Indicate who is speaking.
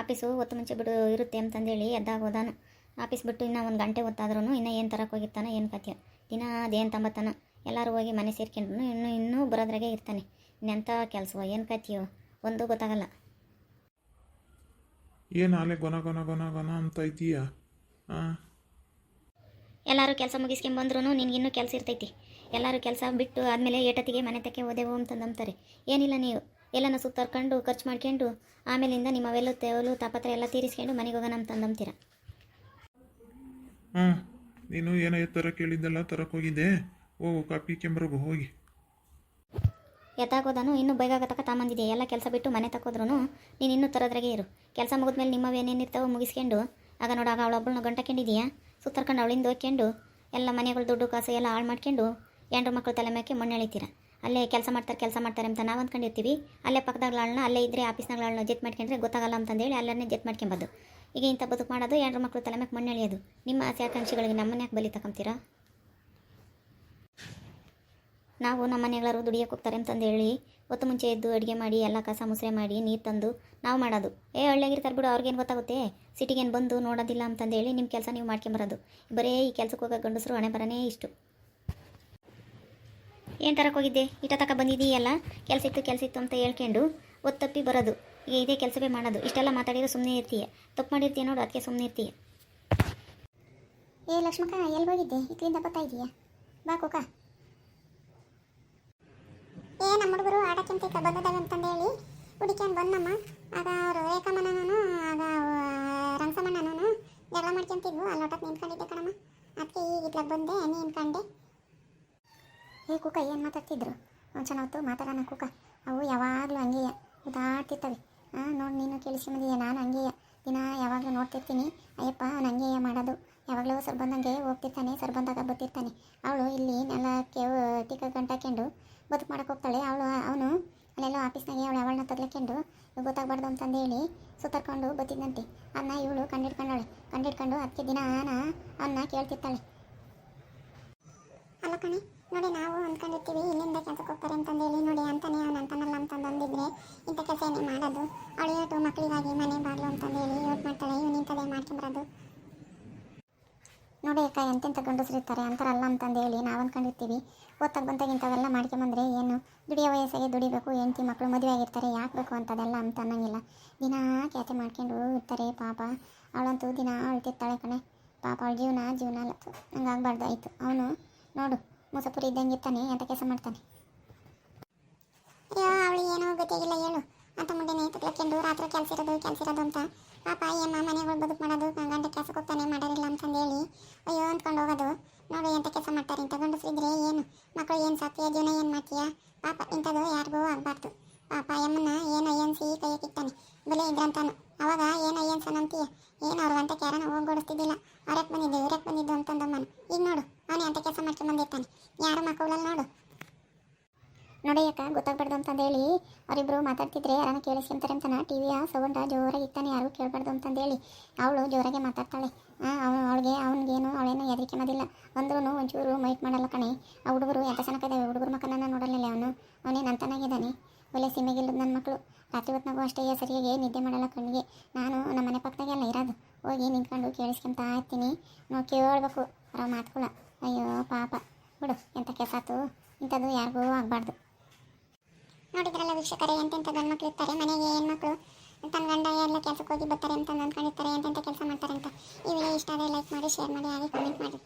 Speaker 1: Office ಹೊತ್ತು ಮುಂಚೆ ಬಿಡು ಇರುತ್ತೆ ಅಂತಂದೇಳಿ ಎದ್ದಾಗೋದಾನು. ಆಫೀಸ್ ಬಿಟ್ಟು ಇನ್ನೂ ಒಂದು ಗಂಟೆ ಹೊತ್ತಾದ್ರೂ ಇನ್ನೂ ಏನು ತರಕ್ಕೆ ಹೋಗಿರ್ತಾನೆ ಏನು ಕಥೆಯೋ. ದಿನ ಅದೇನು ತಂಬತ್ತಾನ. ಎಲ್ಲರೂ ಹೋಗಿ ಮನೆ ಸೇರ್ಕೊಂಡ್ರು ಇನ್ನೂ ಬರೋದ್ರಾಗೆ ಇರ್ತಾನೆ. ಇನ್ನೆಂಥ ಕೆಲಸವೋ ಏನು ಕಥೆಯೋ ಒಂದು ಗೊತ್ತಾಗಲ್ಲ.
Speaker 2: ಏನು ಆಲೆ ಗೊನ ಗೊನ ಗೊನ ಗೊನ ಅಂತ ಇದೀಯಾ?
Speaker 1: ಎಲ್ಲರೂ ಕೆಲಸ ಮುಗಿಸ್ಕೊಂಬಂದ್ರೂ ನಿನಗಿನ್ನೂ ಕೆಲಸ ಇರ್ತೈತಿ. ಎಲ್ಲರೂ ಕೆಲಸ ಬಿಟ್ಟು ಆದಮೇಲೆ ಏಟತ್ತಿಗೆ ಮನೆ ತಕ್ಕೆ ಹೋದೆವು ಅಂತಂದಂತಾರೆ. ಏನಿಲ್ಲ, ನೀವು ಎಲ್ಲನ ಸುತ್ತರ್ಕೊಂಡು ಖರ್ಚು ಮಾಡ್ಕೊಂಡು ಆಮೇಲಿಂದ ನಿಮ್ಮವೆಲ್ಲ ತೆವಲು ತಾಪತ್ರ ಎಲ್ಲ ತೀರಿಸ್ಕೊಂಡು ಮನೆಗೆ ಹೋಗೋಣ ಅಂತಂದಂತೀರ.
Speaker 2: ನೀನು ಏನೋ ತರ ಕೇಳಿದ್ದಲ್ಲ ತರಕ್ಕೆ ಹೋಗಿದ್ದೆ. ಹೋಗು ಕಾಪಿ ಕೆಂಬರಗು ಹೋಗಿ.
Speaker 1: ಎತ್ತಾಗೋದಾನು ಇನ್ನೂ ಬೇಗ ತಾಂಬಂದಿದೆ. ಎಲ್ಲ ಕೆಲಸ ಬಿಟ್ಟು ಮನೆ ತಕ್ಕೋದ್ರೂ ನೀನು ಇನ್ನೂ ತರೋದ್ರಾಗೆ ಇರು. ಕೆಲಸ ಮುಗಿದ್ಮೇಲೆ ನಿಮ್ಮವೇನೇನಿರ್ತಾವೋ ಮುಗಿಸ್ಕೊಂಡು ಆಗ ನೋಡಾಗ ಅವಳೊಬ್ಬಳನ್ನ ಗಂಟಕೊಂಡಿದೀಯಾ ಸುತ್ತರ್ಕೊಂಡು ಅವಳಿಂದ ಹೋಗ್ಕೊಂಡು ಎಲ್ಲ ಮನೆಗಳು ದುಡ್ಡು ಕಾಸು ಎಲ್ಲ ಹಾಳು ಮಾಡ್ಕೊಂಡು ಹೆಂಡ್ರು ಮಕ್ಕಳು ತಲೆ ಮೇಕೆ ಮಣ್ಣು ಎಳಿತೀರ. ಅಲ್ಲೇ ಕೆಲಸ ಮಾಡ್ತಾರೆ ಅಂತ ನಾವು ಅಂದ್ಕೊಂಡಿರ್ತೀವಿ. ಅಲ್ಲೇ ಪಕ್ಕದಾಗ್ಲಾಳನ್ನ ಅಲ್ಲೇ ಇದ್ದರೆ ಆಫೀಸ್ನಾಗ್ಲಾಳನ್ನ ಜೆಟ್ ಮಾಡ್ಕೊಂಡ್ರೆ ಗೊತ್ತಾಗಲ್ಲ ಅಂತಂದೇಳಿ ಅಲ್ಲೇ ಜೆಟ್ ಮಾಡ್ಕೊಂಬದ್ದು. ಈಗ ಇಂಥ ಬದುಕು ಮಾಡೋದು ಹೆಂಡ್ರು ಮಕ್ಕಳು ತಲೆ ಮೇಲೆ ಮಣ್ಣು ಎಳೆಯೋದು. ನಿಮ್ಮ ಆಸೆ ಆಕಾಂಕ್ಷೆಗಳಿಗೆ ನಮ್ಮನ್ನ ಯಾಕೆ ಬಲಿ ತಗೊಂತೀರಾ? ನಾವು ನಮ್ಮ ಮನೆಗಳರು ದುಡಿಯೋಕೆ ಹೋಗ್ತಾರೆ ಅಂತಂದೇಳಿ ಹೊತ್ತು ಮುಂಚೆ ಎದ್ದು ಅಡುಗೆ ಮಾಡಿ ಎಲ್ಲ ಕಸ ಮುಸ್ರೆ ಮಾಡಿ ನೀರು ತಂದು ನಾವು ಮಾಡೋದು. ಹಳ್ಳಿಯಾಗಿರ್ತಾರೆ ಬಿಡು, ಅವ್ರಿಗೇನು ಗೊತ್ತಾಗುತ್ತೆ. ಸಿಟಿಗೇನು ಬಂದು ನೋಡೋದಿಲ್ಲ ಅಂತಂದೇಳಿ ನಿಮ್ಮ ಕೆಲಸ ನೀವು ಮಾಡ್ಕೊಂಬರೋದು. ಬರೀ ಈ ಕೆಲಸಕ್ಕೆ ಹೋಗೋ ಗಂಡಸರು ಹಣೆ ಬರನೇ ಇಷ್ಟು. ಏನು ತರಕ್ಕೆ ಹೋಗಿದ್ದೆ ಇಟ ತಕ ಬಂದಿದ್ದೀಯಲ್ಲ, ಕೆಲಸ ಇತ್ತು ಅಂತ ಹೇಳ್ಕೊಂಡು ಒತ್ತಪ್ಪಿ ಬರೋದು. ಈಗ ಇದೇ ಕೆಲಸವೇ ಮಾಡೋದು. ಇಷ್ಟೆಲ್ಲ ಮಾತಾಡಿದ್ರೆ ಸುಮ್ಮನೆ ಇರ್ತೀಯ. ತಪ್ಪು ಮಾಡಿರ್ತೀಯ ನೋಡು, ಅದಕ್ಕೆ ಸುಮ್ಮನೆ ಇರ್ತೀಯ. ಲಕ್ಷ್ಮಕ್ಕ ಎಲ್ಲಿ ಹೋಗಿದ್ದೆ? ಇಲ್ಲಿಂದ ಬರ್ತಾ ಇದೀಯಾ? ಬಾ ಕೋಕ. ನಮ್ಮ ಹುಡುಗರು ಆಡಕ್ಕಿಂತ ಬಂದದಾವೆ ಅಂತಂದೇಳಿ ಹುಡುಕ್ಯಾನ್ ಬಂದಮ್ಮ. ಆಗ ಅವರು ರೇಖಮ್ಮನೂ ಆಗ ರಂಗಸಮ್ಮನೂ ಜಗಳ ಮಾಡ್ಕೊಂತಿದ್ವು. ಅಲ್ಲಿ ಹೊಟ್ಟಕ್ಕೆ ನಿಂತ್ಕೊಂಡಿದ್ದೆ ಕಣಮ್ಮ. ಅದಕ್ಕೆ ಈಗ ಇಟ್ಲಾಗ ಬಂದೆ, ನಿಂತ್ಕೊಂಡೆ. ಕೂಕ ಏನು ಮಾತಾಡ್ತಿದ್ರು? ಚೆನ್ನಾಗಿತ್ತು ಮಾತಾಡೋಣ ಕೂಕ. ಅವು ಯಾವಾಗಲೂ ಹಂಗೆಯ ಉದಾಡ್ತಿರ್ತವೆ. ನೋಡಿ ನೀನು ಕೇಳಿಸ್ಕೊಂಬಂದಿದ್ದೆ. ನಾನು ಹಂಗೆಯ ದಿನ ಯಾವಾಗಲೂ ನೋಡ್ತಿರ್ತೀನಿ. ಅಯ್ಯಪ್ಪ ಅವ್ನು ಹಂಗೆಯ ಮಾಡೋದು. ಯಾವಾಗಲೂ ಸರ್ ಬಂದಂಗೆ ಹೋಗ್ತಿರ್ತಾನೆ, ಸರ್ ಬಂದಾಗ ಬರ್ತಿರ್ತಾನೆ. ಅವಳು ಇಲ್ಲಿ ನೆಲಕ್ಕೆ ಟಿಕ್ಕ ಗಂಟಾಕೊಂಡು ಬದುಕು ಮಾಡೋಕೆ ಹೋಗ್ತಾಳೆ. ಅವನು ಅಲ್ಲೆಲ್ಲೋ ಆಫೀಸ್ನಾಗೆ ಅವಳನ್ನ ತಗ್ಲಕ್ಕೊಂಡು ಗೊತ್ತಾಗಬಾರ್ದು ಅಂತಂದೇಳಿ ಸುತ್ತರ್ಕೊಂಡು ಬತ್ತಿದ್ದಂತೆ. ಅದನ್ನ ಇವಳು ಕಂಡಿಡ್ಕೊಂಡು ಅದಕ್ಕೆ ದಿನ ಅವನ್ನ ಕೇಳ್ತಿರ್ತಾಳೆ. ಅಲ್ಲ ಕಣೆ ನೋಡಿ, ನಾವು ಅಂದ್ಕೊಂಡಿರ್ತೀವಿ ಇಲ್ಲಿಂದ ಕೆಲಸಕ್ಕೆ ಹೋಗ್ತಾರೆ ಅಂತಂದೇಳಿ. ನೋಡಿ ಅಂತಾನೆ ಅವನು ಅಂತಾನಲ್ಲ ಅಂತಂದಿದ್ರೆ ಇಂಥ ಕೆಲಸ ಏನೇ ಮಾಡೋದು. ಅವಳು ಇವತ್ತು ಮಕ್ಕಳಿಗಾಗಿ ಮನೆ ಬಾಗ್ಲು ಅಂತಂದೇಳಿ ಯೋಟ್ ಮಾಡ್ತಾಳೆ. ಇವನು ಇಂಥದೇ ಮಾಡ್ಕೊಂಬರೋದು. ನೋಡಿ ಅಕ್ಕ ಎಂತೆಂಥ ಗಂಡಸರು ಇರ್ತಾರೆ ಅಂತಾರಲ್ಲ ಅಂತಂದೇಳಿ ನಾವು ಅಂದ್ಕೊಂಡಿರ್ತೀವಿ. ಓದ್ತಾಗ ಬಂತಾಗ ಇಂಥವೆಲ್ಲ ಮಾಡ್ಕೊಂಬಂದ್ರೆ ಏನು ದುಡಿಯೋ ವಯಸ್ಸಾಗಿ ದುಡಿಬೇಕು. ಹೆಂಡತಿ ಮಕ್ಕಳು ಮದುವೆ ಆಗಿರ್ತಾರೆ, ಯಾಕೆ ಬೇಕು ಅಂತದೆಲ್ಲ ಅಂತ ಅನ್ನಂಗಿಲ್ಲ. ದಿನ ಕ್ಯಾತೆ ಮಾಡ್ಕೊಂಡು ಇರ್ತಾರೆ ಪಾಪ. ಅವಳಂತೂ ದಿನ ಅಳ್ತಿರ್ತಾಳೆ ಕಣೆ ಪಾಪ. ಅವಳ ಜೀವನ ಅಲ್ಲ, ಹಂಗೆ ಆಗಬಾರ್ದು. ಆಯಿತು ಅವನು ನೋಡು ಮುಸಪುರಿ ಇದ್ದಂಗೆ ಇರ್ತಾನೆ, ಎಂಥ ಕೆಲಸ ಮಾಡ್ತಾನೆ. ಅಯ್ಯೋ ಅವಳಿಗೆ ಏನೋ ಗೊತ್ತಾಗಿಲ್ಲ ಹೇಳು ಅಂತ ಮುಂದೆನೇ ತಗ್ಲಕ್ಕೊಂಡು ರಾತ್ರಿ ಕೆಲಸ ಇರೋದು ಅಂತ ಪಾಪ. ಅಯ್ಯಮ್ಮ ಮನೆಗಳು ಬದುಕು ಮಾಡೋದು, ಗಂಡ ಕೆಲಸಕ್ಕೆ ಹೋಗ್ತಾನೆ ಮಾಡೋರಿಲ್ಲ ಅಂತಂದೇಳಿ ಅಯ್ಯೋ ಅಂದ್ಕೊಂಡು ಹೋಗೋದು. ನೋಡು ಎಂಥ ಕೆಲಸ ಮಾಡ್ತಾರೆ ಇಂಥ ಗಂಡಸರಿದ್ರೆ. ಏನು ಮಕ್ಕಳು ಏನು ಸಾಕ್ತೀಯ, ಜೀವನ ಏನು ಮಾಡ್ತೀಯ ಪಾಪ. ಇಂಥದ್ದು ಯಾರಿಗೂ ಆಗಬಾರ್ದು ಪಾಪ. ಅಮ್ಮನ ಏನೋ ಏನ್ಸಿ ಕೈಯಕ್ಕಿತ್ತಾನೆ ಬೆಲೆ ಇದ್ರಂತಾನು. ಅವಾಗ ಏನೋ ಏನ್ಸನಂತೀಯ. ಏನು ಅವ್ರ ಗಂಟೆ ಯಾರನ್ನ ಹೋಗೋಡಿಸ್ತಿದ್ದಿಲ್ಲ. ಅವ್ರಕ್ಕೆ ಬಂದಿದ್ದು ಇವ್ರಕ್ಕೆ ಬಂದಿದ್ದು ಅಂತಂದಮ್ಮನ. ಈಗ ನೋಡು ಅವನು ಎಂಥ ಕೆಲಸ ಮಾಡ್ಕೊಂಡು ಬಂದಿರ್ತಾನೆ. ಯಾರು ಮಕ್ಕಳಲ್ಲಿ ನೋಡು. ನೋಡಿ ಅಕ್ಕ ಗೊತ್ತಾಗ್ಬಾರ್ದು ಅಂತಂದೇಳಿ ಅವರಿಬ್ಬರು ಮಾತಾಡ್ತಿದ್ರೆ ಯಾರನ್ನ ಕೇಳಿಸ್ಕೊಂತಾರೆ ಅಂತಾನೆ ಟಿವಿಯ ಸೌಂಡ ಜೋರಾಗಿ ಇರ್ತಾನೆ, ಯಾರು ಕೇಳಬಾರ್ದು ಅಂತಂದೇಳಿ ಅವಳು ಜೋರಾಗೆ ಮಾತಾಡ್ತಾಳೆ. ಅವನಿಗೇನು ಅವಳೇನು ಹೆದರಿಕೆ ಅನ್ನೋದಿಲ್ಲ. ಅಂದ್ರೂ ಒಂಚೂರು ಮೈಟ್ ಮಾಡಲ್ಲ ಕಣೆ. ಆ ಹುಡುಗರು ಎಂಥ ಚೆನ್ನಾಗಿದ್ದಾವೆ. ಹುಡುಗರು ಮಕ್ಕಳನ್ನ ನೋಡಲಿಲ್ಲ. ಅವನೇನು ಅಂತನಾಗಿದ್ದಾನೆ. ಒಳ್ಳೆ ಸೀಮೆಗಿಲ್ಲದ ನನ್ನ ಮಕ್ಕಳು. ರಾತ್ರಿ ಹೊತ್ತಿನಾಗೂ ಅಷ್ಟೇ ಸರಿಯಾಗಿ ನಿದ್ದೆ ಮಾಡಲ್ಲ ಕಣ್ಣಿಗೆ. ನಾನು ನಮ್ಮ ಮನೆ ಪಕ್ಕದಾಗೆಲ್ಲ ಇರೋದು. ಹೋಗಿ ನಿಂತ್ಕೊಂಡು ಕೇಳಿಸ್ಕೊಂತ ಇರ್ತೀನಿ. ನಾವು ಕೇಳಬೇಕು ಅವರ ಮಾತುಗಳ. ಅಯ್ಯೋ ಪಾಪ ಬಿಡು, ಎಂಥ ಕೆಲಸ ಆಯ್ತು. ಇಂಥದ್ದು ಯಾರಿಗೂ ಆಗಬಾರ್ದು. ನೋಡಿದ್ರಲ್ಲ ವೀಕ್ಷಕರೇ, ಎಂತೆಂಥ ಗಂಡು ಮಕ್ಕಳು ಇರ್ತಾರೆ ಮನೆಗೆ. ಹೆಣ್ಮಕ್ಳು ತನ್ನ ಗಂಡ ಎಲ್ಲ ಕೆಲಸಕ್ಕೆ ಹೋಗಿ ಬರ್ತಾರೆ ಅಂತ ಅಂದ್ಕೊಂಡಿರ್ತಾರೆ, ಎಂತೆಂಥ ಕೆಲಸ ಮಾಡ್ತಾರೆ ಅಂತ. ಈ ವಿಡಿಯೋ ಇಷ್ಟ ಆದರೆ ಲೈಕ್ ಮಾಡಿ, ಶೇರ್ ಮಾಡಿ, ಹಾಗೆ ಕಮೆಂಟ್ ಮಾಡಿ.